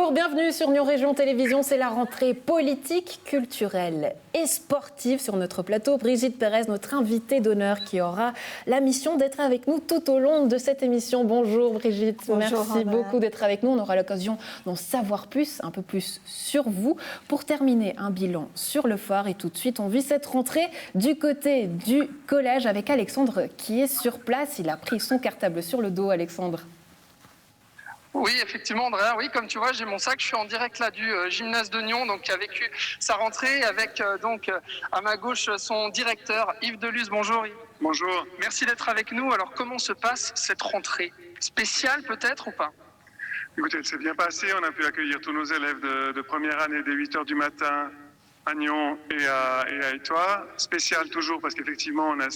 Bonjour, bienvenue sur Nyon Région Télévision. C'est la rentrée politique, culturelle et sportive sur notre plateau. Brigitte Pérez, notre invitée d'honneur, qui aura la mission d'être avec nous tout au long de cette émission. Bonjour Brigitte, Bonjour, merci beaucoup d'être avec nous. On aura l'occasion d'en savoir plus, un peu plus sur vous. Pour terminer, un bilan sur le phare. Et tout de suite, on vit cette rentrée du côté du collège avec Alexandre qui est sur place. Il a pris son cartable sur le dos, Alexandre. Oui, effectivement, Andrea. Oui, comme tu vois, j'ai mon sac. Je suis en direct là du gymnase de Nyon, donc qui a vécu sa rentrée avec à ma gauche son directeur Yves Deluz. Bonjour Yves. Bonjour. Merci d'être avec nous. Alors, comment se passe cette rentrée? Spéciale peut-être ou pas? Écoutez, c'est bien passé. On a pu accueillir tous nos élèves de première année dès 8h du matin à Nyon et à Étoile. Spécial toujours parce qu'effectivement, on a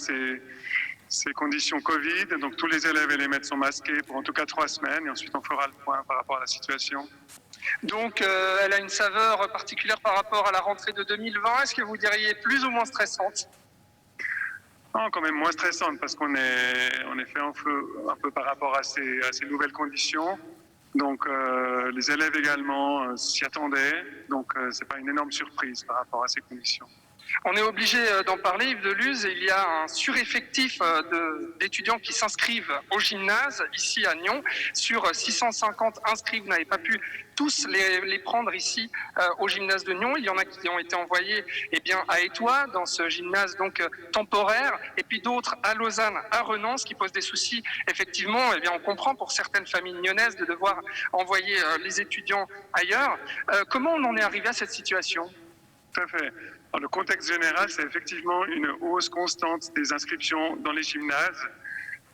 ces conditions Covid. Donc tous les élèves et les maîtres sont masqués pour en tout cas 3 semaines. Et ensuite, on fera le point par rapport à la situation. Donc, elle a une saveur particulière par rapport à la rentrée de 2020. Est-ce que vous diriez plus ou moins stressante? Non, quand même moins stressante parce qu'on est fait en feu un peu par rapport à ces nouvelles conditions. Donc les élèves également s'y attendaient. Donc c'est pas une énorme surprise par rapport à ces conditions. On est obligé d'en parler, Yves Deluz. Il y a un sureffectif d'étudiants qui s'inscrivent au gymnase ici à Nyon. Sur 650 inscrits, vous n'avez pas pu tous les prendre ici au gymnase de Nyon. Il y en a qui ont été envoyés à Étoile, dans ce gymnase donc temporaire, et puis d'autres à Lausanne, à Renan, ce qui pose des soucis. Effectivement, on comprend pour certaines familles nyonnaises de devoir envoyer les étudiants ailleurs. Comment on en est arrivé à cette situation? Tout à fait. Alors, le contexte général, c'est effectivement une hausse constante des inscriptions dans les gymnases.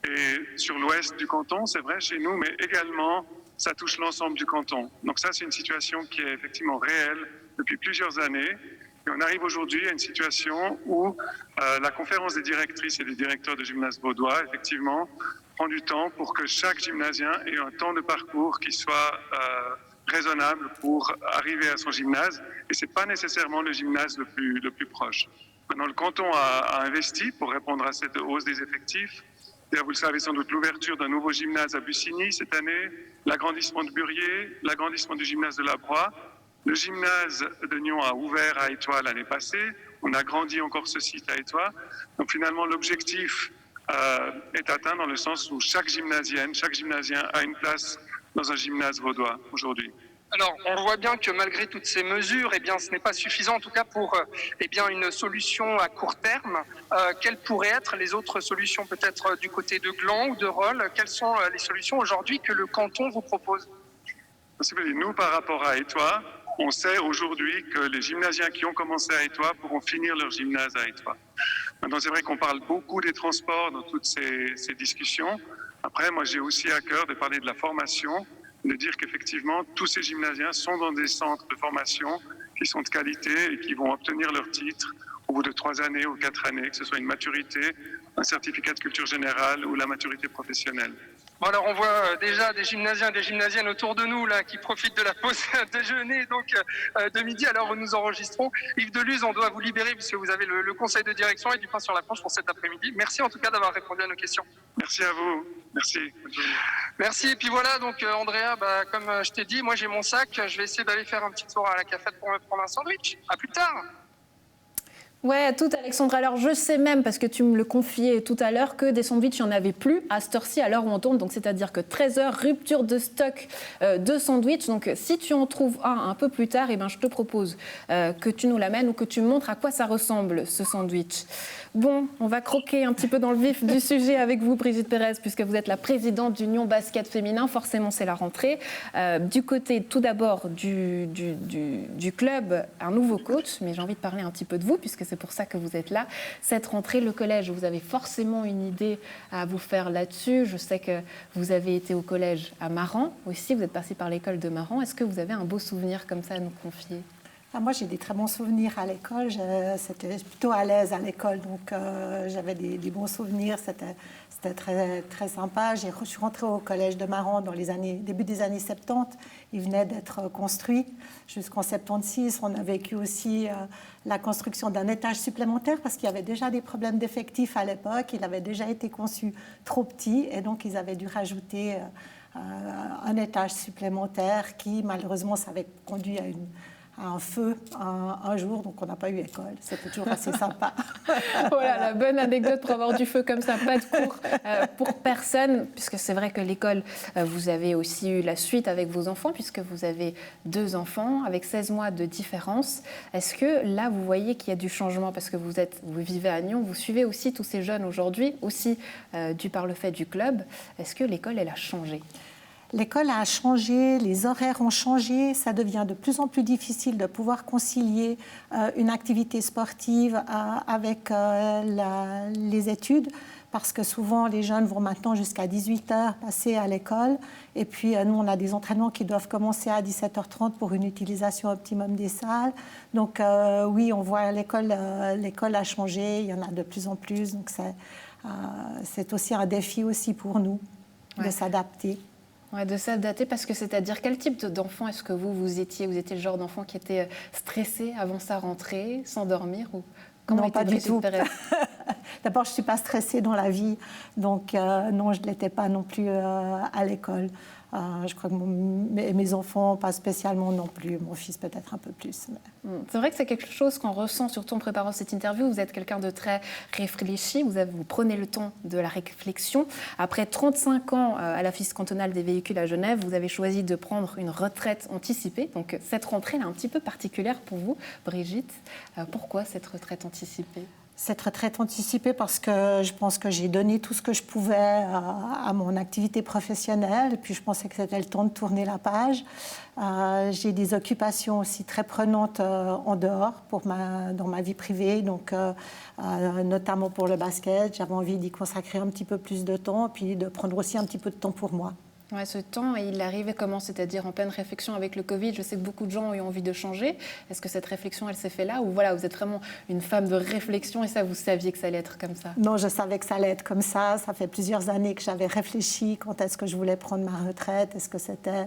Et sur l'ouest du canton, c'est vrai chez nous, mais également, ça touche l'ensemble du canton. Donc ça, c'est une situation qui est effectivement réelle depuis plusieurs années. Et on arrive aujourd'hui à une situation où la conférence des directrices et des directeurs de gymnase vaudois, effectivement, prend du temps pour que chaque gymnasien ait un temps de parcours qui soit raisonnable pour arriver à son gymnase. Et ce n'est pas nécessairement le gymnase le plus proche. Maintenant, le canton a investi pour répondre à cette hausse des effectifs. Et vous le savez sans doute, l'ouverture d'un nouveau gymnase à Bussigny cette année, l'agrandissement de Burier, l'agrandissement du gymnase de La Broye. Le gymnase de Nyon a ouvert à Étoile l'année passée. On a grandi encore ce site à Étoile. Donc finalement, l'objectif est atteint dans le sens où chaque gymnasienne, chaque gymnasien a une place dans un gymnase vaudois aujourd'hui. Alors, on voit bien que malgré toutes ces mesures, ce n'est pas suffisant, en tout cas pour une solution à court terme. Quelles pourraient être les autres solutions, peut-être du côté de Gland ou de Rolle? Quelles sont les solutions aujourd'hui que le canton vous propose? Nous, par rapport à Étoile, on sait aujourd'hui que les gymnasiens qui ont commencé à Étoile pourront finir leur gymnase à Étoile. Maintenant, c'est vrai qu'on parle beaucoup des transports dans toutes ces discussions. Après, moi, j'ai aussi à cœur de parler de la formation, de dire qu'effectivement, tous ces gymnasiens sont dans des centres de formation qui sont de qualité et qui vont obtenir leur titre au bout de 3 années ou 4 années, que ce soit une maturité, un certificat de culture générale ou la maturité professionnelle. Bon, alors on voit déjà des gymnasiens, des gymnasiennes autour de nous là qui profitent de la pause déjeuner de midi. Alors nous enregistrons. Yves Deluz, on doit vous libérer puisque vous avez le conseil de direction et du pain sur la planche pour cet après-midi. Merci en tout cas d'avoir répondu à nos questions. Merci à vous. Merci. Merci. Et puis voilà, donc Andrea, comme je t'ai dit, moi j'ai mon sac. Je vais essayer d'aller faire un petit tour à la cafette pour me prendre un sandwich. À plus tard. Ouais, tout Alexandre. Alors je sais même, parce que tu me le confiais tout à l'heure, que des sandwichs, il n'y en avait plus à cette heure-ci, à l'heure où on tourne. Donc c'est-à-dire que 13h, rupture de stock de sandwichs. Donc si tu en trouves un peu plus tard, je te propose que tu nous l'amènes ou que tu me montres à quoi ça ressemble ce sandwich. Bon, on va croquer un petit peu dans le vif du sujet avec vous, Brigitte Pérez, puisque vous êtes la présidente du Nyon Basket Féminin. Forcément, c'est la rentrée. Du côté, tout d'abord, du club, un nouveau coach. Mais j'ai envie de parler un petit peu de vous, puisque c'est pour ça que vous êtes là. Cette rentrée, le collège, vous avez forcément une idée à vous faire là-dessus. Je sais que vous avez été au collège à Maran aussi. Vous êtes passé par l'école de Maran. Est-ce que vous avez un beau souvenir comme ça à nous confier ? Moi, j'ai des très bons souvenirs à l'école. C'était plutôt à l'aise à l'école, donc j'avais des bons souvenirs. C'était très, très sympa. Je suis rentrée au collège de Maran dans début des années 70. Il venait d'être construit jusqu'en 76. On a vécu aussi la construction d'un étage supplémentaire parce qu'il y avait déjà des problèmes d'effectifs à l'époque. Il avait déjà été conçu trop petit et donc ils avaient dû rajouter un étage supplémentaire qui, malheureusement, ça avait conduit à un feu un jour, donc on n'a pas eu école. C'était toujours assez sympa. Voilà, la bonne anecdote pour avoir du feu comme ça, pas de cours pour personne, puisque c'est vrai que l'école, vous avez aussi eu la suite avec vos enfants, puisque vous avez 2 enfants avec 16 mois de différence. Est-ce que là, vous voyez qu'il y a du changement, parce que vous vivez à Nyon, vous suivez aussi tous ces jeunes aujourd'hui, aussi dû par le fait du club. Est-ce que l'école, elle a changé ? L'école a changé, les horaires ont changé, ça devient de plus en plus difficile de pouvoir concilier une activité sportive avec les études, parce que souvent les jeunes vont maintenant jusqu'à 18h passer à l'école, et puis nous on a des entraînements qui doivent commencer à 17h30 pour une utilisation optimum des salles. Donc oui, on voit l'école a changé, il y en a de plus en plus, donc c'est aussi un défi aussi pour nous de s'adapter. Ouais, de s'adapter, parce que c'est-à-dire quel type d'enfant est-ce que vous étiez ? Vous étiez le genre d'enfant qui était stressé avant sa rentrée, sans dormir, ou comment non, pas du tout. D'abord, je ne suis pas stressée dans la vie, donc non, je ne l'étais pas non plus à l'école. Je crois que mes enfants, pas spécialement non plus, mon fils peut-être un peu plus. Mais... C'est vrai que c'est quelque chose qu'on ressent, surtout en préparant cette interview. Vous êtes quelqu'un de très réfléchi, vous prenez le temps de la réflexion. Après 35 ans à l'Office cantonal des véhicules à Genève, vous avez choisi de prendre une retraite anticipée. Donc cette rentrée est un petit peu particulière pour vous, Brigitte. Pourquoi cette retraite anticipée ? Cette retraite anticipée parce que je pense que j'ai donné tout ce que je pouvais à mon activité professionnelle, et puis je pensais que c'était le temps de tourner la page. J'ai des occupations aussi très prenantes en dehors dans ma vie privée, donc notamment pour le basket. J'avais envie d'y consacrer un petit peu plus de temps, puis de prendre aussi un petit peu de temps pour moi. Ouais, ce temps, il arrivait comment ? C'est-à-dire en pleine réflexion avec le Covid. Je sais que beaucoup de gens ont eu envie de changer. Est-ce que cette réflexion, elle s'est faite là ? Ou voilà, vous êtes vraiment une femme de réflexion et ça, vous saviez que ça allait être comme ça ? Non, je savais que ça allait être comme ça. Ça fait plusieurs années que j'avais réfléchi quand est-ce que je voulais prendre ma retraite. Est-ce que c'était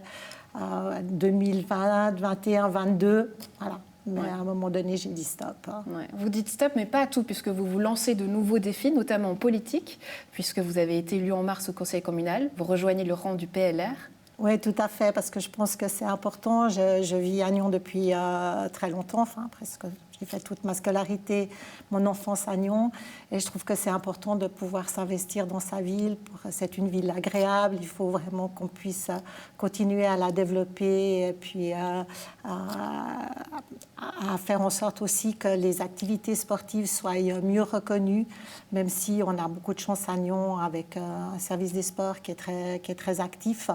2020, 2021, 2022 ? Voilà. Mais à un moment donné, j'ai dit stop. Ouais. Vous dites stop, mais pas à tout, puisque vous vous lancez de nouveaux défis, notamment en politique, puisque vous avez été élu en mars au Conseil communal. Vous rejoignez le rang du PLR. Oui, tout à fait, parce que je pense que c'est important. Je vis à Nyon depuis très longtemps, enfin presque. J'ai fait toute ma scolarité, mon enfance à Nyon, et je trouve que c'est important de pouvoir s'investir dans sa ville. C'est une ville agréable, il faut vraiment qu'on puisse continuer à la développer, et puis à faire en sorte aussi que les activités sportives soient mieux reconnues, même si on a beaucoup de chance à Nyon avec un service des sports qui est très actif.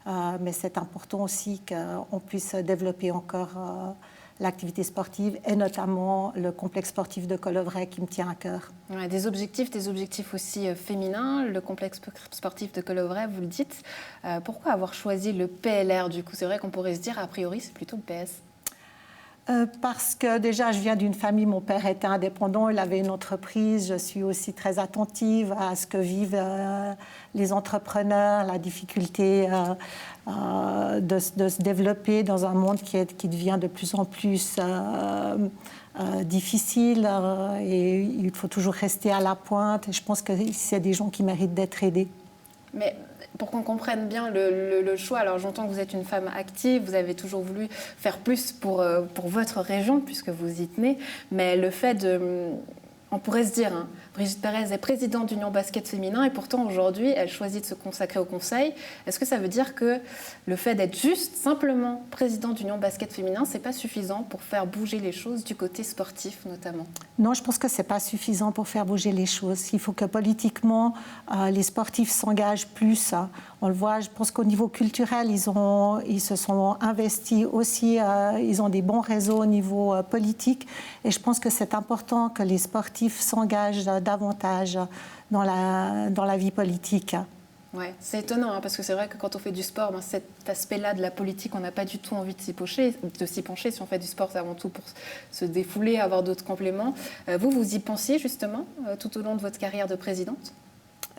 Mais c'est important aussi qu'on puisse développer encore l'activité sportive, et notamment le complexe sportif de Collovray qui me tient à cœur. Ouais, des objectifs aussi féminins, le complexe sportif de Collovray, vous le dites. Pourquoi avoir choisi le PLR du coup ? C'est vrai qu'on pourrait se dire, a priori, c'est plutôt le PS. Parce que déjà, je viens d'une famille, mon père était indépendant, il avait une entreprise. Je suis aussi très attentive à ce que vivent les entrepreneurs, la difficulté de se développer dans un monde qui devient de plus en plus difficile. Et il faut toujours rester à la pointe. Et je pense que c'est des gens qui méritent d'être aidés. Mais pour qu'on comprenne bien le choix, alors j'entends que vous êtes une femme active, vous avez toujours voulu faire plus pour votre région, puisque vous y tenez, mais le fait de... On pourrait se dire, hein, Brigitte Pérez est présidente d'Union Basket Féminin et pourtant aujourd'hui elle choisit de se consacrer au conseil. Est-ce que ça veut dire que le fait d'être juste simplement présidente d'Union Basket Féminin, c'est pas suffisant pour faire bouger les choses du côté sportif notamment ? Non, je pense que c'est pas suffisant pour faire bouger les choses. Il faut que politiquement les sportifs s'engagent plus. On le voit, je pense qu'au niveau culturel, ils se sont investis aussi, ils ont des bons réseaux au niveau politique et je pense que c'est important que les sportifs s'engagent davantage dans la vie politique. Ouais, c'est étonnant hein, parce que c'est vrai que quand on fait du sport, cet aspect-là de la politique, on n'a pas du tout envie de s'y pencher. Si on fait du sport, c'est avant tout pour se défouler, avoir d'autres compléments. Vous y pensiez justement tout au long de votre carrière de présidente ?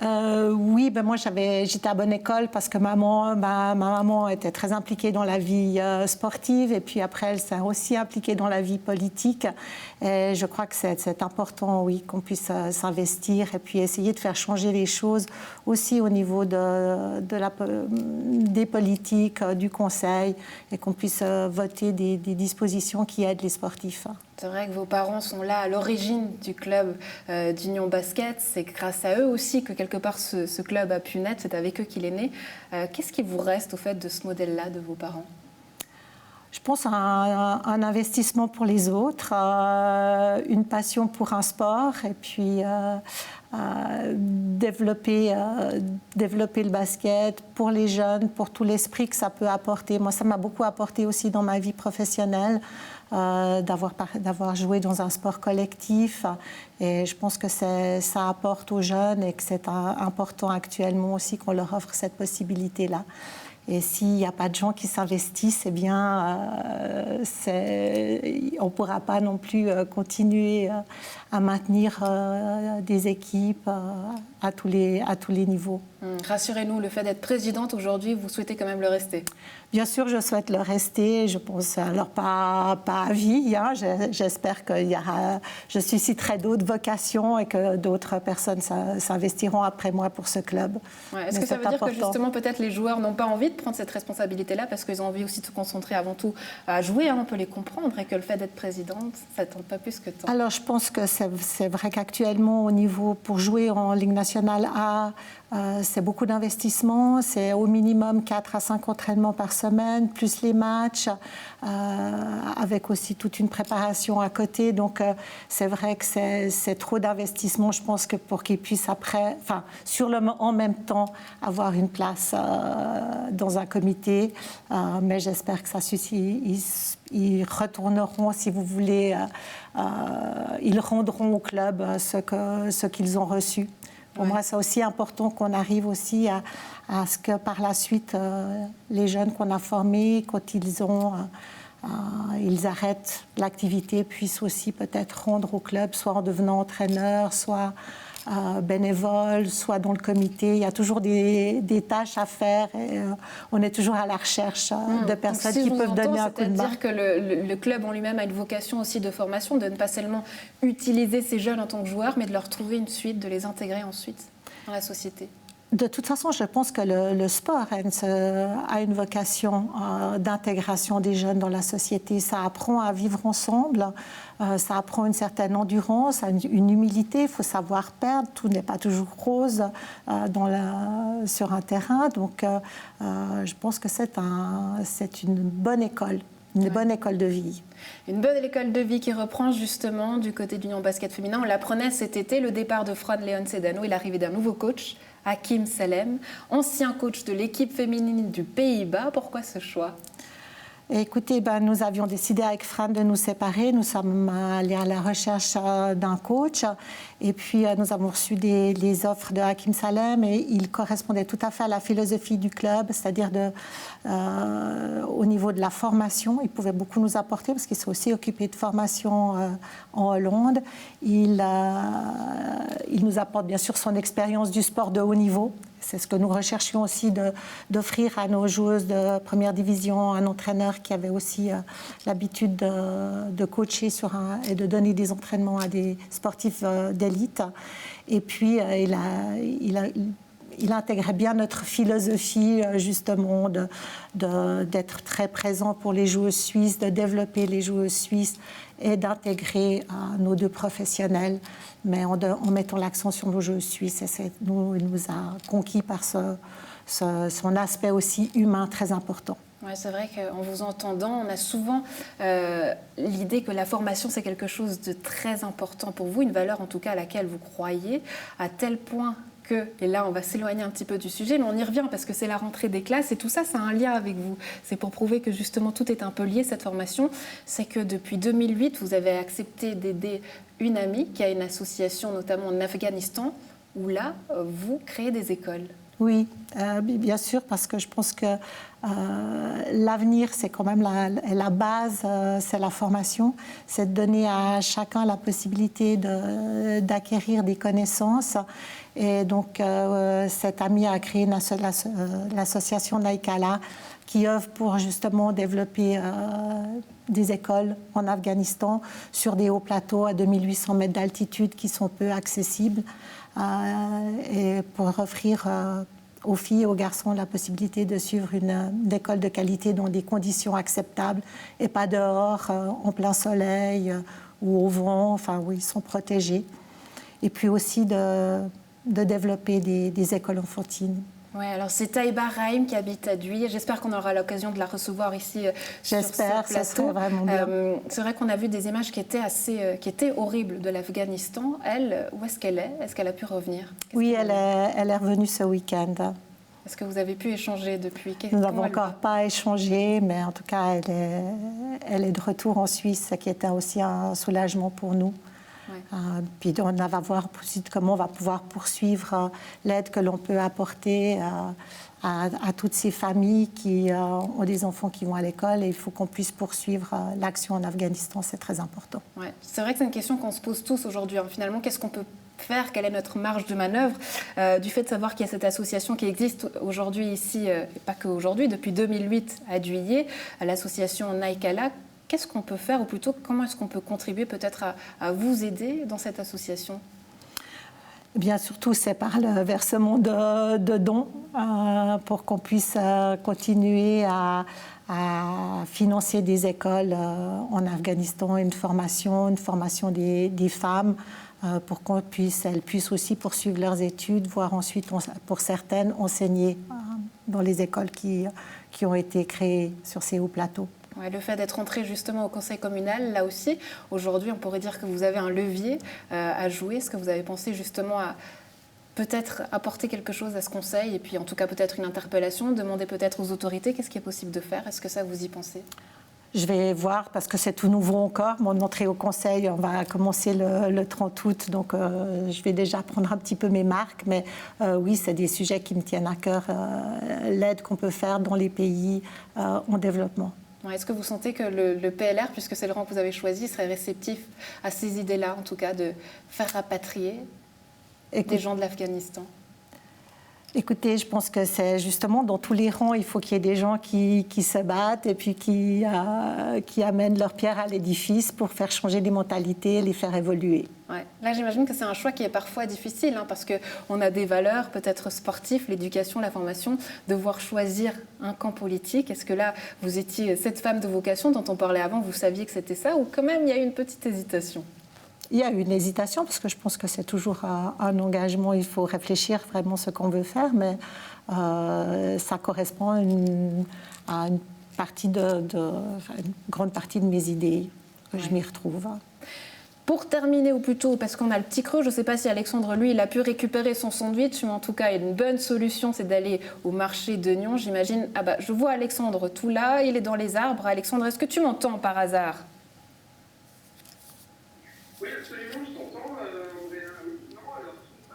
Oui, moi j'étais à bonne école parce que ma maman était très impliquée dans la vie sportive et puis après elle s'est aussi impliquée dans la vie politique. Et je crois que c'est important, oui, qu'on puisse s'investir et puis essayer de faire changer les choses aussi au niveau des politiques, du conseil et qu'on puisse voter des dispositions qui aident les sportifs. C'est vrai que vos parents sont là à l'origine du club d'Union Basket. C'est grâce à eux aussi que quelque part ce club a pu naître. C'est avec eux qu'il est né. Qu'est-ce qui vous reste au fait de ce modèle-là de vos parents ? Je pense à un investissement pour les autres, une passion pour un sport et puis développer le basket pour les jeunes, pour tout l'esprit que ça peut apporter. Moi, ça m'a beaucoup apporté aussi dans ma vie professionnelle. D'avoir joué dans un sport collectif et je pense que ça apporte aux jeunes et que c'est important actuellement aussi qu'on leur offre cette possibilité-là. Et s'il n'y a pas de gens qui s'investissent, eh bien, on ne pourra pas non plus continuer à maintenir des équipes à tous les niveaux. Rassurez-nous, le fait d'être présidente aujourd'hui, vous souhaitez quand même le rester ? Bien sûr, je souhaite le rester. Je pense, alors pas à vie. Hein. J'espère que je susciterai d'autres vocations et que d'autres personnes s'investiront après moi pour ce club. Ouais, est-ce que ça veut dire que justement, peut-être les joueurs n'ont pas envie de prendre cette responsabilité-là parce qu'ils ont envie aussi de se concentrer avant tout à jouer, on peut les comprendre, et que le fait d'être présidente, ça ne tente pas plus que tant ? Alors, je pense que c'est vrai qu'actuellement, au niveau pour jouer en Ligue nationale A, c'est beaucoup d'investissement, c'est au minimum 4 à 5 entraînements par semaine, plus les matchs, avec aussi toute une préparation à côté. Donc, c'est vrai que c'est trop d'investissement, je pense, que pour qu'ils puissent après, en même temps, avoir une place dans un comité. Mais j'espère que ça suffit. Ils retourneront, si vous voulez, ils rendront au club ce qu'ils ont reçu. Pour moi, c'est aussi important qu'on arrive aussi à ce que par la suite, les jeunes qu'on a formés, quand ils arrêtent l'activité, puissent aussi peut-être rendre au club, soit en devenant entraîneur, soit bénévole, soit dans le comité. Il y a toujours des tâches à faire et on est toujours à la recherche de personnes qui peuvent donner un coup de main. C'est-à-dire que le club en lui-même a une vocation aussi de formation, de ne pas seulement utiliser ces jeunes en tant que joueurs, mais de leur trouver une suite, de les intégrer ensuite dans la société. De toute façon, je pense que le sport a une vocation d'intégration des jeunes dans la société. Ça apprend à vivre ensemble, ça apprend une certaine endurance, une humilité. Il faut savoir perdre, tout n'est pas toujours rose sur un terrain. Donc, je pense que c'est une bonne école. Une bonne école de vie. Une bonne école de vie qui reprend justement du côté d'Union Basket Féminin. On l'apprenait cet été, le départ de Fran Leon Sedano et l'arrivée d'un nouveau coach, Hakim Salem, ancien coach de l'équipe féminine du Pays-Bas. Pourquoi ce choix ? Écoutez, nous avions décidé avec Fran de nous séparer. Nous sommes allés à la recherche d'un coach. Et puis, nous avons reçu les offres de Hakim Salem et il correspondait tout à fait à la philosophie du club, c'est-à-dire au niveau de la formation. Il pouvait beaucoup nous apporter parce qu'il s'est aussi occupé de formation en Hollande. Il nous apporte bien sûr son expérience du sport de haut niveau. C'est ce que nous recherchions aussi d'offrir à nos joueuses de première division, un entraîneur qui avait aussi l'habitude de coacher et de donner des entraînements à des sportifs d'élite. Et puis, il intégrait bien notre philosophie, justement, d'être très présent pour les joueuses suisses, de développer les joueuses suisses et d'intégrer nos deux professionnels, mais en mettant l'accent sur nos joueuses suisses. Et il nous a conquis par son aspect aussi humain très important. Ouais, c'est vrai qu'en vous entendant, on a souvent l'idée que la formation, c'est quelque chose de très important pour vous, une valeur en tout cas à laquelle vous croyez, à tel point que, et là on va s'éloigner un petit peu du sujet, mais on y revient parce que c'est la rentrée des classes et tout ça, ça a un lien avec vous. C'est pour prouver que justement tout est un peu lié, cette formation. C'est que depuis 2008, vous avez accepté d'aider une amie qui a une association notamment en Afghanistan, où là, vous créez des écoles. Oui, bien sûr, parce que je pense que l'avenir, c'est quand même la base, c'est la formation, c'est de donner à chacun la possibilité d'acquérir des connaissances. Et donc, cet ami a créé l'association Naikala, qui œuvre pour justement développer des écoles en Afghanistan sur des hauts plateaux à 2800 mètres d'altitude qui sont peu accessibles et pour offrir aux filles et aux garçons la possibilité de suivre une école de qualité dans des conditions acceptables et pas dehors en plein soleil ou au vent, enfin où ils sont protégés. Et puis aussi de développer des écoles enfantines. Oui, alors c'est Taïba Rahim qui habite à Douy. J'espère qu'on aura l'occasion de la recevoir ici sur ce plateau. J'espère, ça serait vraiment bien. C'est vrai qu'on a vu des images qui étaient horribles de l'Afghanistan. Elle, où est-ce qu'elle est? Est-ce qu'elle a pu revenir? Oui, elle est revenue ce week-end. Est-ce que vous avez pu échanger depuis? Nous n'avons encore pas échangé, mais en tout cas, elle est de retour en Suisse, ce qui était aussi un soulagement pour nous. Ouais. Puis on va voir comment on va pouvoir poursuivre l'aide que l'on peut apporter à toutes ces familles qui ont des enfants qui vont à l'école, et il faut qu'on puisse poursuivre l'action en Afghanistan, c'est très important. Ouais. C'est vrai que c'est une question qu'on se pose tous aujourd'hui. Finalement, qu'est-ce qu'on peut faire? Quelle est notre marge de manœuvre? Du fait de savoir qu'il y a cette association qui existe aujourd'hui ici, et pas qu'aujourd'hui, depuis 2008 à Douy, l'association Naikala. Qu'est-ce qu'on peut faire, ou plutôt comment est-ce qu'on peut contribuer peut-être à vous aider dans cette association? Eh bien, surtout, c'est par le versement de dons pour qu'on puisse continuer à financer des écoles en Afghanistan, une formation des femmes pour qu'elles puissent aussi poursuivre leurs études, voire ensuite, pour certaines, enseigner dans les écoles qui ont été créées sur ces hauts plateaux. Ouais, le fait d'être entré justement au conseil communal, là aussi, aujourd'hui, on pourrait dire que vous avez un levier à jouer. Est-ce que vous avez pensé justement à peut-être apporter quelque chose à ce conseil, et puis en tout cas peut-être une interpellation, demander peut-être aux autorités qu'est-ce qui est possible de faire? Est-ce que ça, vous y pensez? Je vais voir, parce que c'est tout nouveau encore. Mon entrée au conseil, on va commencer le 30 août, donc je vais déjà prendre un petit peu mes marques. Mais oui, c'est des sujets qui me tiennent à cœur, l'aide qu'on peut faire dans les pays en développement. Est-ce que vous sentez que le PLR, puisque c'est le rang que vous avez choisi, serait réceptif à ces idées-là, en tout cas, de faire rapatrier des gens de l'Afghanistan? Écoutez, je pense que c'est justement dans tous les rangs, il faut qu'il y ait des gens qui se battent et puis qui amènent leur pierre à l'édifice pour faire changer les mentalités, les faire évoluer. Ouais. Là, j'imagine que c'est un choix qui est parfois difficile, parce qu'on a des valeurs, peut-être sportives, l'éducation, la formation, devoir choisir un camp politique. Est-ce que là, vous étiez cette femme de vocation dont on parlait avant, vous saviez que c'était ça, ou quand même il y a eu une petite hésitation? Il y a eu une hésitation, parce que je pense que c'est toujours un engagement, il faut réfléchir vraiment ce qu'on veut faire, mais ça correspond à une grande partie de mes idées, que je m'y retrouve. Pour terminer, ou plutôt, parce qu'on a le petit creux, je ne sais pas si Alexandre, lui, il a pu récupérer son sandwich, mais en tout cas, une bonne solution, c'est d'aller au marché de Nyon. J'imagine, je vois Alexandre tout là, il est dans les arbres. Alexandre, est-ce que tu m'entends par hasard? Oui, absolument, je t'entends.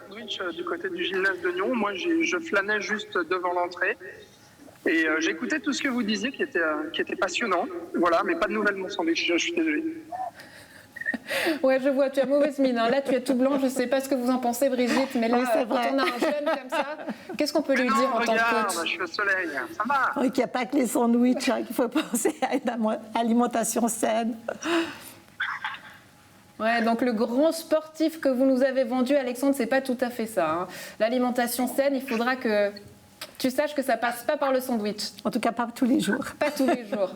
Sandwich du côté du gymnase de Nyon. Moi, je flânais juste devant l'entrée. Et j'écoutais tout ce que vous disiez qui était passionnant. Voilà, mais pas de nouvelles de mon sandwich, je suis désolé. Ouais, je vois, tu as mauvaise mine. Là, tu es tout blanc. Je ne sais pas ce que vous en pensez, Brigitte, mais là, quand on a un jeune comme ça, qu'est-ce qu'on peut lui dire en tant que coach? Je suis au soleil, ça va. Oui, qu'il n'y a pas que les sandwichs, qu'il faut penser à une alimentation saine. Ouais, donc le grand sportif que vous nous avez vendu, Alexandre, c'est pas tout à fait ça. L'alimentation saine, il faudra que tu saches que ça passe pas par le sandwich. En tout cas, pas tous les jours. Pas tous les jours.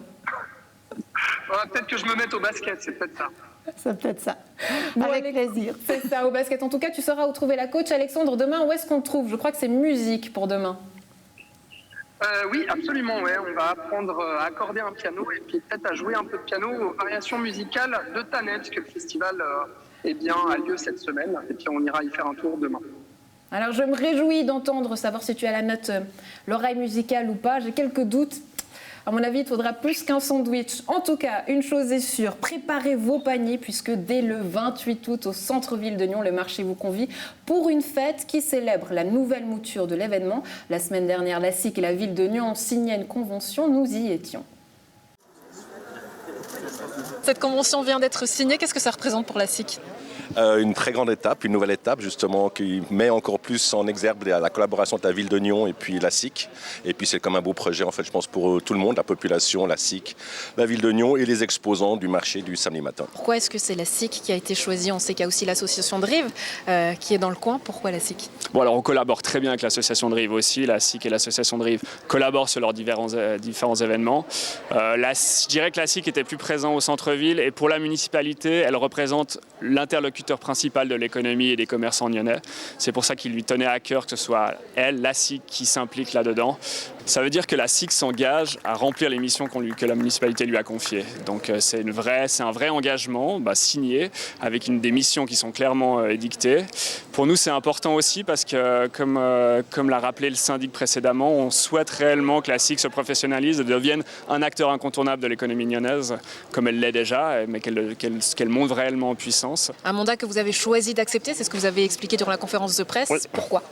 Peut-être que je me mette au basket, c'est peut-être ça. C'est peut-être ça. Bon, avec plaisir. C'est ça, au basket. En tout cas, tu sauras où trouver la coach. Alexandre, demain, où est-ce qu'on te trouve? Je crois que c'est musique pour demain. Oui, absolument. Ouais. On va apprendre à accorder un piano et puis peut-être à jouer un peu de piano aux variations musicales de Tanet, parce que le festival a lieu cette semaine. Et puis on ira y faire un tour demain. Alors, je me réjouis d'entendre, savoir si tu as la note, l'oreille musicale ou pas. J'ai quelques doutes. À mon avis, il faudra plus qu'un sandwich. En tout cas, une chose est sûre, préparez vos paniers puisque dès le 28 août au centre-ville de Nyon, le marché vous convie pour une fête qui célèbre la nouvelle mouture de l'événement. La semaine dernière, la SIC et la ville de Nyon ont signé une convention, nous y étions. Cette convention vient d'être signée, qu'est-ce que ça représente pour la SIC ? Une très grande étape, une nouvelle étape justement qui met encore plus en exergue la collaboration entre la ville de Nyon et puis la SIC. Et puis c'est comme un beau projet en fait, je pense pour tout le monde, la population, la SIC, la ville de Nyon et les exposants du marché du samedi matin. Pourquoi est-ce que c'est la SIC qui a été choisie ? On sait qu'il y a aussi l'association de Rive qui est dans le coin. Pourquoi la SIC ? Bon, alors on collabore très bien avec l'association de Rive aussi. La SIC et l'association de Rive collaborent sur leurs différents événements. Je dirais que la SIC était plus présente au centre-ville et pour la municipalité, elle représente l'interlocuteur principal de l'économie et des commerçants nyonnais. C'est pour ça qu'il lui tenait à cœur que ce soit elle, la SIC, qui s'implique là-dedans. Ça veut dire que la SIC s'engage à remplir les missions que la municipalité lui a confiées. Donc c'est un vrai engagement signé avec des missions qui sont clairement édictées. Pour nous, c'est important aussi parce que, comme l'a rappelé le syndic précédemment, on souhaite réellement que la SIC se professionnalise et devienne un acteur incontournable de l'économie nyonnaise, comme elle l'est déjà, mais qu'elle monte réellement en puissance. Un mandat que vous avez choisi d'accepter, c'est ce que vous avez expliqué durant la conférence de presse. Oui. Pourquoi ?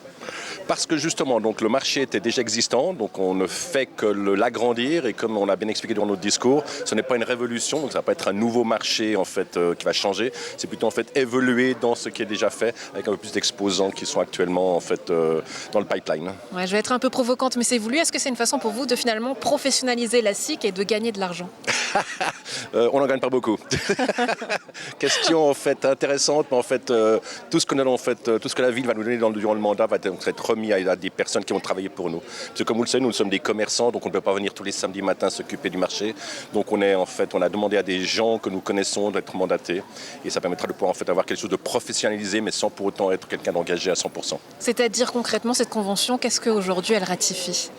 Parce que justement, donc, le marché était déjà existant, donc on ne fait que l'agrandir et comme on l'a bien expliqué dans notre discours, ce n'est pas une révolution, donc ça ne va pas être un nouveau marché en fait, qui va changer, c'est plutôt en fait évoluer dans ce qui est déjà fait avec un peu plus d'exposants qui sont actuellement en fait, dans le pipeline. Ouais, je vais être un peu provocante, mais c'est voulu. Est-ce que c'est une façon pour vous de finalement professionnaliser la SIC et de gagner de l'argent ? On n'en gagne pas beaucoup. Question en fait intéressante, mais en fait tout ce que la ville va nous donner durant le mandat va être remis à des personnes qui vont travailler pour nous. Parce que comme vous le savez, nous sommes des commerçants, donc on ne peut pas venir tous les samedis matins s'occuper du marché. Donc on a demandé à des gens que nous connaissons d'être mandatés, et ça permettra de pouvoir en fait avoir quelque chose de professionnalisé, mais sans pour autant être quelqu'un d'engagé à 100%. C'est-à-dire concrètement cette convention, qu'est-ce qu'aujourd'hui elle ratifie ?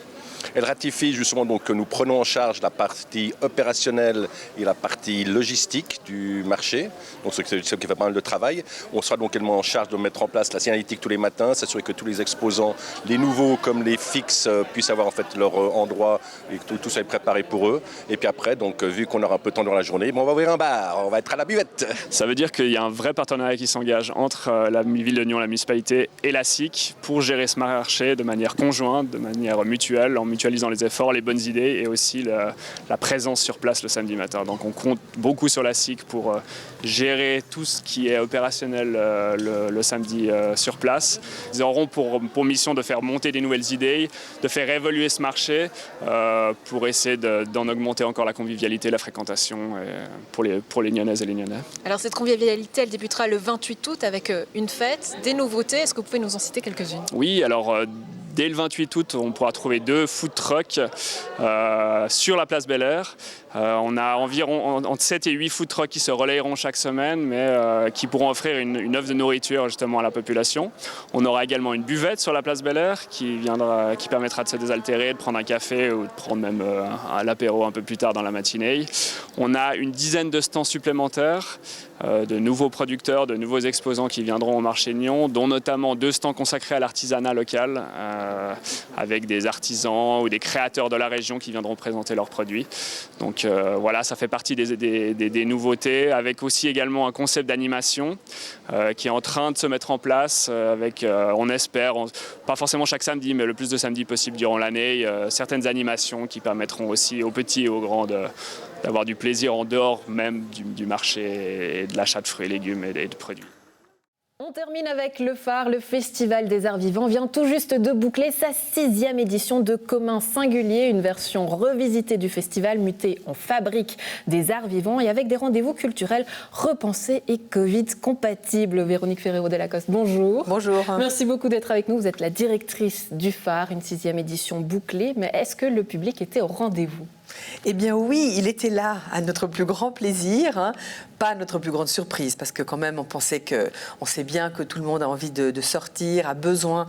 Elle ratifie justement donc, que nous prenons en charge la partie opérationnelle et la partie logistique du marché, donc ce qui fait pas mal de travail. On sera donc également en charge de mettre en place la signalétique tous les matins, s'assurer que tous les exposants, les nouveaux comme les fixes, puissent avoir en fait leur endroit et que tout ça est préparé pour eux. Et puis après, donc, vu qu'on aura un peu de temps dans la journée, on va ouvrir un bar, on va être à la buvette. Ça veut dire qu'il y a un vrai partenariat qui s'engage entre la ville de Nyon, la municipalité et la SIC pour gérer ce marché de manière conjointe, de manière mutuelle, en mutualisant les efforts, les bonnes idées et aussi la présence sur place le samedi matin. Donc on compte beaucoup sur la SIC pour gérer tout ce qui est opérationnel le samedi sur place. Ils auront pour mission de faire monter des nouvelles idées, de faire évoluer ce marché pour essayer d'en augmenter encore la convivialité, la fréquentation pour les Nyonnaises et les Nyonnais. Alors cette convivialité, elle débutera le 28 août avec une fête, des nouveautés. Est-ce que vous pouvez nous en citer quelques-unes ? Oui, alors dès le 28 août, on pourra trouver 2 food trucks sur la place Bel-Air. On a environ entre 7 et 8 food trucks qui se relayeront chaque semaine, mais qui pourront offrir une offre de nourriture justement à la population. On aura également une buvette sur la place Bel-Air qui permettra de se désaltérer, de prendre un café ou de prendre même l'apéro un peu plus tard dans la matinée. On a une dizaine de stands supplémentaires, de nouveaux producteurs, de nouveaux exposants qui viendront au marché de Nyon, dont notamment 2 stands consacrés à l'artisanat local, avec des artisans ou des créateurs de la région qui viendront présenter leurs produits. Donc voilà, ça fait partie des nouveautés, avec aussi également un concept d'animation qui est en train de se mettre en place, avec, on espère, pas forcément chaque samedi, mais le plus de samedis possible durant l'année, certaines animations qui permettront aussi aux petits et aux grands d'avoir du plaisir en dehors même du marché et de l'achat de fruits et légumes et de produits. On termine avec le phare, le Festival des Arts Vivants vient tout juste de boucler sa 6e édition de Commun Singulier, une version revisitée du festival mutée en fabrique des arts vivants et avec des rendez-vous culturels repensés et Covid-compatibles. Véronique Ferrero-Delacoste, bonjour. Bonjour. Merci beaucoup d'être avec nous. Vous êtes la directrice du phare, une 6e édition bouclée, mais est-ce que le public était au rendez-vous ? Eh bien oui, il était là, à notre plus grand plaisir, pas à notre plus grande surprise, parce que quand même on sait bien que tout le monde a envie de sortir, a besoin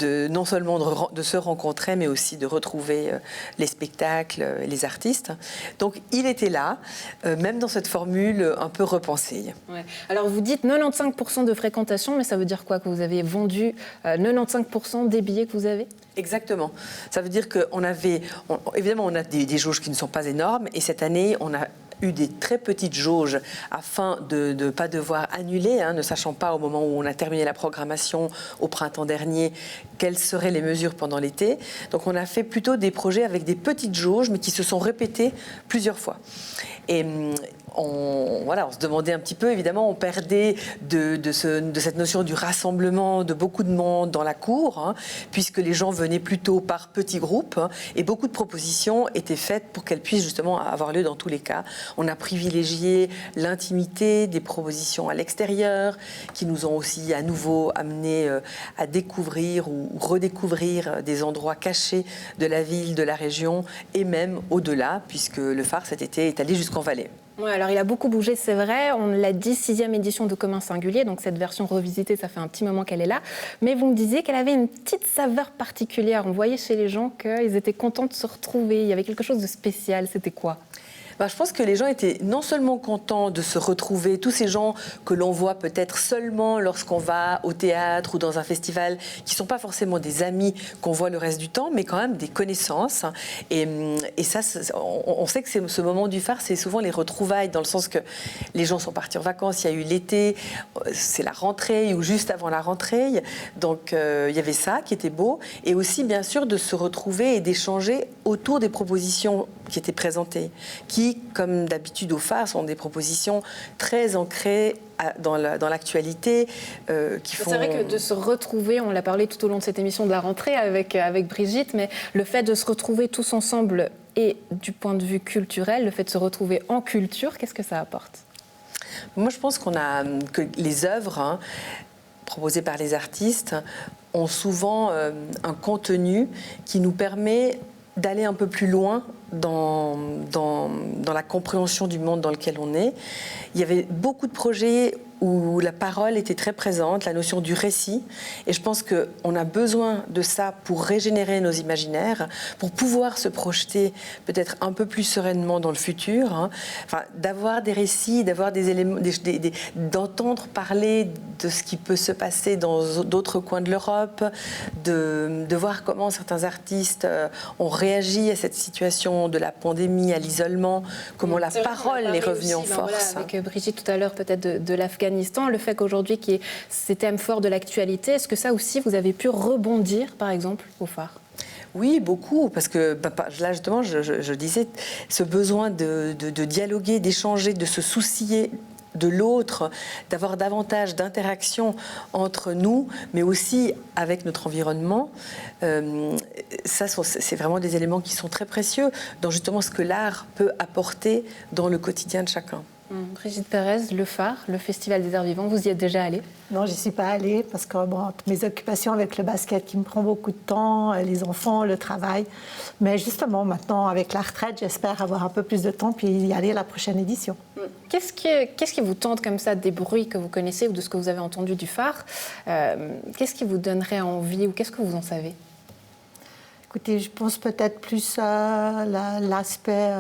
non seulement de se rencontrer, mais aussi de retrouver les spectacles, les artistes. Donc il était là, même dans cette formule un peu repensée. Ouais. Alors vous dites 95% de fréquentation, mais ça veut dire quoi, que vous avez vendu 95% des billets que vous avez ? Exactement. Ça veut dire qu'on avait... évidemment, on a des jauges qui ne sont pas énormes. Et cette année, on a eu des très petites jauges afin de ne pas devoir annuler, ne sachant pas au moment où on a terminé la programmation au printemps dernier quelles seraient les mesures pendant l'été. Donc on a fait plutôt des projets avec des petites jauges mais qui se sont répétées plusieurs fois. Et on se demandait un petit peu, évidemment, on perdait de cette notion du rassemblement de beaucoup de monde dans la cour, puisque les gens venaient plutôt par petits groupes, et beaucoup de propositions étaient faites pour qu'elles puissent justement avoir lieu dans tous les cas. On a privilégié l'intimité, des propositions à l'extérieur, qui nous ont aussi à nouveau amené à découvrir ou redécouvrir des endroits cachés de la ville, de la région, et même au-delà, puisque le phare cet été est allé jusqu'en Valais. Ouais, alors il a beaucoup bougé, c'est vrai. On l'a dit, 6e édition de Commun Singulier, donc cette version revisitée, ça fait un petit moment qu'elle est là. Mais vous me disiez qu'elle avait une petite saveur particulière. On voyait chez les gens qu'ils étaient contents de se retrouver. Il y avait quelque chose de spécial. C'était quoi ? Je pense que les gens étaient non seulement contents de se retrouver, tous ces gens que l'on voit peut-être seulement lorsqu'on va au théâtre ou dans un festival, qui ne sont pas forcément des amis qu'on voit le reste du temps, mais quand même des connaissances. Et ça, on sait que ce moment du phare, c'est souvent les retrouvailles, dans le sens que les gens sont partis en vacances, il y a eu l'été, c'est la rentrée ou juste avant la rentrée. Donc il y avait ça qui était beau. Et aussi, bien sûr, de se retrouver et d'échanger autour des propositions qui étaient présentées, qui, comme d'habitude au phare, sont des propositions très ancrées dans l'actualité. C'est vrai que de se retrouver, on l'a parlé tout au long de cette émission de la rentrée avec Brigitte, mais le fait de se retrouver tous ensemble et du point de vue culturel, le fait de se retrouver en culture, qu'est-ce que ça apporte ? Moi, je pense que les œuvres proposées par les artistes ont souvent un contenu qui nous permet d'aller un peu plus loin dans la compréhension du monde dans lequel on est. Il y avait beaucoup de projets où la parole était très présente, la notion du récit. Et je pense qu'on a besoin de ça pour régénérer nos imaginaires, pour pouvoir se projeter peut-être un peu plus sereinement dans le futur. Enfin, d'avoir des récits, d'avoir des éléments, d'entendre parler de ce qui peut se passer dans d'autres coins de l'Europe, de voir comment certains artistes ont réagi à cette situation de la pandémie, à l'isolement, comment la parole est revenue en force. Voilà, avec Brigitte tout à l'heure, peut-être de l'Afghanistan, le fait qu'aujourd'hui, qu'il y ait ces thèmes forts de l'actualité, est-ce que ça aussi, vous avez pu rebondir, par exemple, au phare ? Oui, beaucoup, parce que là, justement, je disais, ce besoin de dialoguer, d'échanger, de se soucier de l'autre, d'avoir davantage d'interaction entre nous, mais aussi avec notre environnement. Ça, c'est vraiment des éléments qui sont très précieux dans justement ce que l'art peut apporter dans le quotidien de chacun. Brigitte Pérez, le phare, le Festival des Arts Vivants, vous y êtes déjà allée ? Non, je n'y suis pas allée parce que mes occupations avec le basket qui me prend beaucoup de temps, les enfants, le travail. Mais justement, maintenant, avec la retraite, j'espère avoir un peu plus de temps puis y aller à la prochaine édition. Qu'est-ce qui vous tente comme ça des bruits que vous connaissez ou de ce que vous avez entendu du phare ? Qu'est-ce qui vous donnerait envie ou qu'est-ce que vous en savez ? Écoutez, je pense peut-être plus à l'aspect...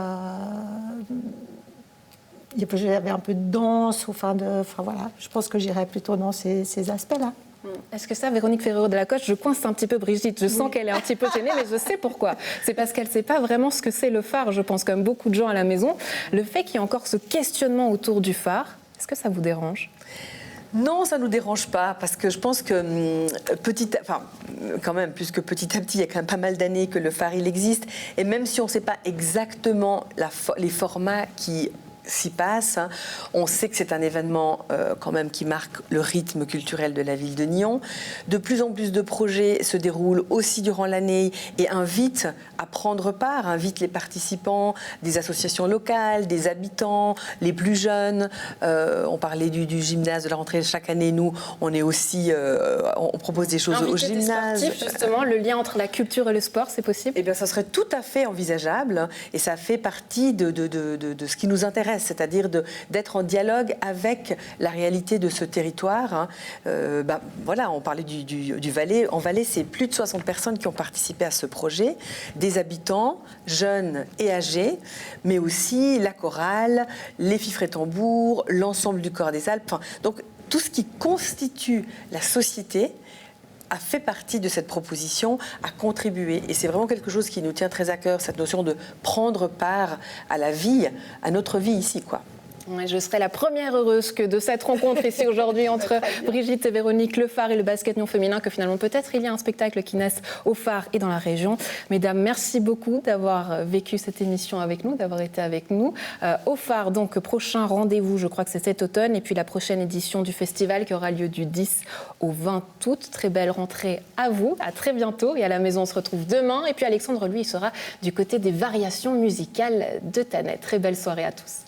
J'avais un peu de danse, voilà. Je pense que j'irais plutôt dans ces aspects-là. Est-ce que ça, Véronique Ferrero-Delacoste, je coince un petit peu Brigitte, je sens qu'elle est un petit peu gênée, mais je sais pourquoi. C'est parce qu'elle ne sait pas vraiment ce que c'est le phare, je pense, comme beaucoup de gens à la maison. Le fait qu'il y ait encore ce questionnement autour du phare, est-ce que ça vous dérange ? Non, ça ne nous dérange pas, parce que je pense que quand même, puisque petit à petit, il y a quand même pas mal d'années que le phare, il existe, et même si on ne sait pas exactement les formats qui s'y passe, on sait que c'est un événement quand même qui marque le rythme culturel de la ville de Nyon. De plus en plus de projets se déroulent aussi durant l'année et invitent à prendre part, invitent les participants, des associations locales, des habitants, les plus jeunes. On parlait du gymnase de la rentrée chaque année. Nous, on est aussi, on propose des choses au gymnase. Des sportifs, justement, le lien entre la culture et le sport, c'est possible ? Eh bien, ça serait tout à fait envisageable et ça fait partie de ce qui nous intéresse. C'est-à-dire d'être en dialogue avec la réalité de ce territoire. Voilà, on parlait du Valais. En Valais, c'est plus de 60 personnes qui ont participé à ce projet, des habitants, jeunes et âgés, mais aussi la chorale, les fifres-tambours, l'ensemble du corps des Alpes. Donc, tout ce qui constitue la société a fait partie de cette proposition, a contribué. Et c'est vraiment quelque chose qui nous tient très à cœur, cette notion de prendre part à la vie, à notre vie ici, quoi. Je serai la première heureuse que de cette rencontre ici aujourd'hui entre Brigitte et Véronique, le Phare et le basket Nyon féminin, que finalement peut-être il y a un spectacle qui naisse au Phare et dans la région. Mesdames, merci beaucoup d'avoir vécu cette émission avec nous, d'avoir été avec nous. Au Phare, donc, prochain rendez-vous, je crois que c'est cet automne, et puis la prochaine édition du festival qui aura lieu du 10 au 20 août. Très belle rentrée à vous, à très bientôt. Et à la maison, on se retrouve demain. Et puis Alexandre, lui, il sera du côté des variations musicales de Thanet. Très belle soirée à tous.